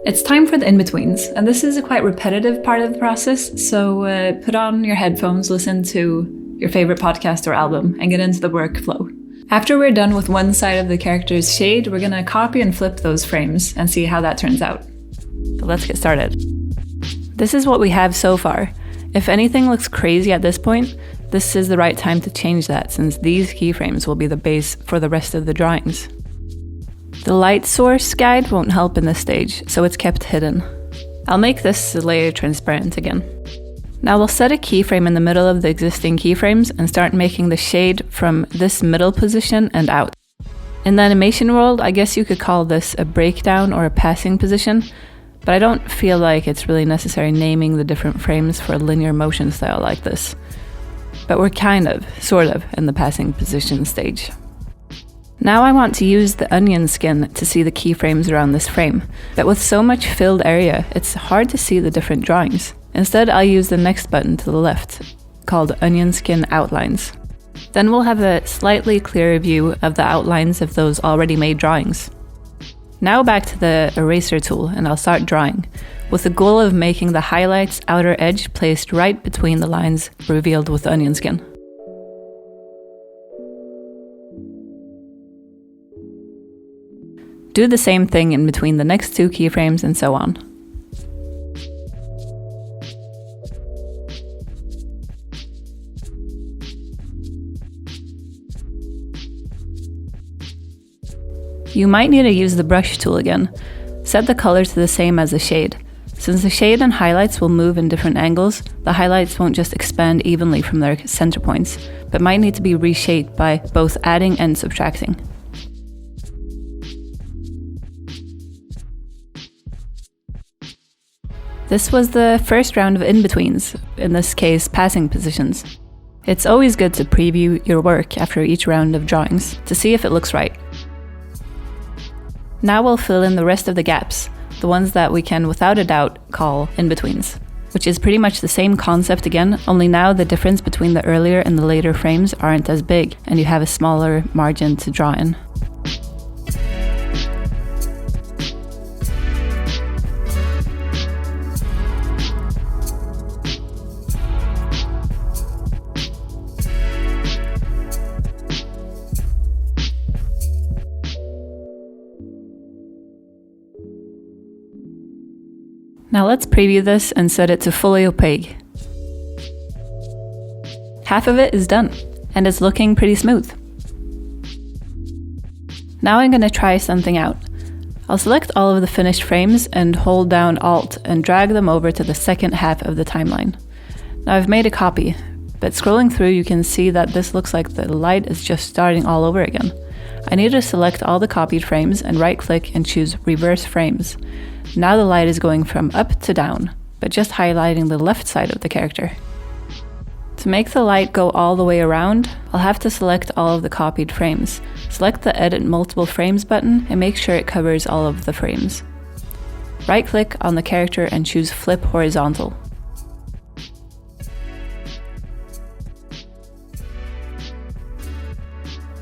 It's time for the in-betweens, and this is a quite repetitive part of the process, so put on your headphones, listen to your favorite podcast or album, and get into the workflow. After we're done with one side of the character's shade, we're going to copy and flip those frames and see how that turns out. So let's get started. This is what we have so far. If anything looks crazy at this point, this is the right time to change that, since these keyframes will be the base for the rest of the drawings. The light source guide won't help in this stage, so it's kept hidden. I'll make this layer transparent again. Now we'll set a keyframe in the middle of the existing keyframes and start making the shade from this middle position and out. In the animation world, I guess you could call this a breakdown or a passing position, but I don't feel like it's really necessary naming the different frames for a linear motion style like this. But we're sort of, in the passing position stage. Now I want to use the onion skin to see the keyframes around this frame, but with so much filled area, it's hard to see the different drawings. Instead, I'll use the next button to the left, called Onion Skin Outlines. Then we'll have a slightly clearer view of the outlines of those already made drawings. Now back to the eraser tool, and I'll start drawing, with the goal of making the highlight's outer edge placed right between the lines revealed with the onion skin. Do the same thing in between the next two keyframes and so on. You might need to use the brush tool again. Set the color to the same as the shade. Since the shade and highlights will move in different angles, the highlights won't just expand evenly from their center points, but might need to be reshaped by both adding and subtracting. This was the first round of in-betweens, in this case passing positions. It's always good to preview your work after each round of drawings to see if it looks right. Now we'll fill in the rest of the gaps, the ones that we can without a doubt call in-betweens, which is pretty much the same concept again, only now the difference between the earlier and the later frames aren't as big, and you have a smaller margin to draw in. Now let's preview this and set it to fully opaque. Half of it is done, and it's looking pretty smooth. Now I'm going to try something out. I'll select all of the finished frames and hold down Alt and drag them over to the second half of the timeline. Now I've made a copy, but scrolling through you can see that this looks like the light is just starting all over again. I need to select all the copied frames and right-click and choose Reverse Frames. Now the light is going from up to down, but just highlighting the left side of the character. To make the light go all the way around, I'll have to select all of the copied frames. Select the Edit Multiple Frames button and make sure it covers all of the frames. Right-click on the character and choose Flip Horizontal.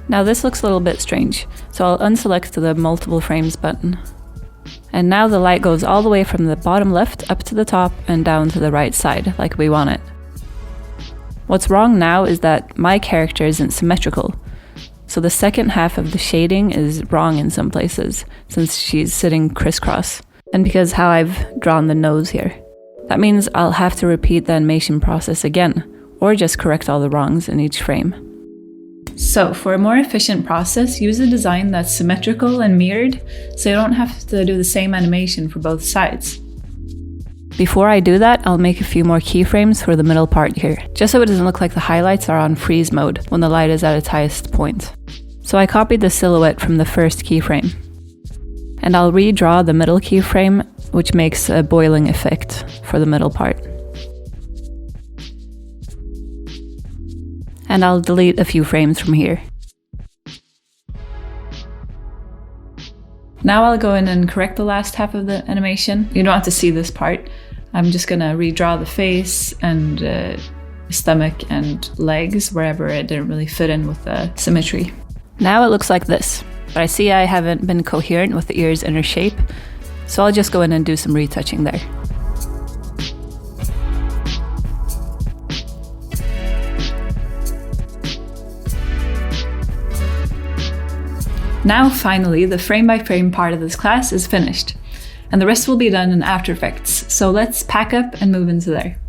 Now this looks a little bit strange, so I'll unselect the Multiple Frames button. And now the light goes all the way from the bottom left up to the top and down to the right side, like we want it. What's wrong now is that my character isn't symmetrical, so the second half of the shading is wrong in some places, since she's sitting crisscross, and because how I've drawn the nose here. That means I'll have to repeat the animation process again, or just correct all the wrongs in each frame. So for a more efficient process, use a design that's symmetrical and mirrored, so you don't have to do the same animation for both sides. Before I do that, I'll make a few more keyframes for the middle part here, just so it doesn't look like the highlights are on freeze mode when the light is at its highest point. So I copied the silhouette from the first keyframe. And I'll redraw the middle keyframe, which makes a boiling effect for the middle part. And I'll delete a few frames from here. Now I'll go in and correct the last half of the animation. You don't have to see this part. I'm just gonna redraw the face and stomach and legs wherever it didn't really fit in with the symmetry. Now it looks like this, but I see I haven't been coherent with the ear's inner shape, so I'll just go in and do some retouching there. Now finally, the frame-by-frame part of this class is finished, and the rest will be done in After Effects, so let's pack up and move into there.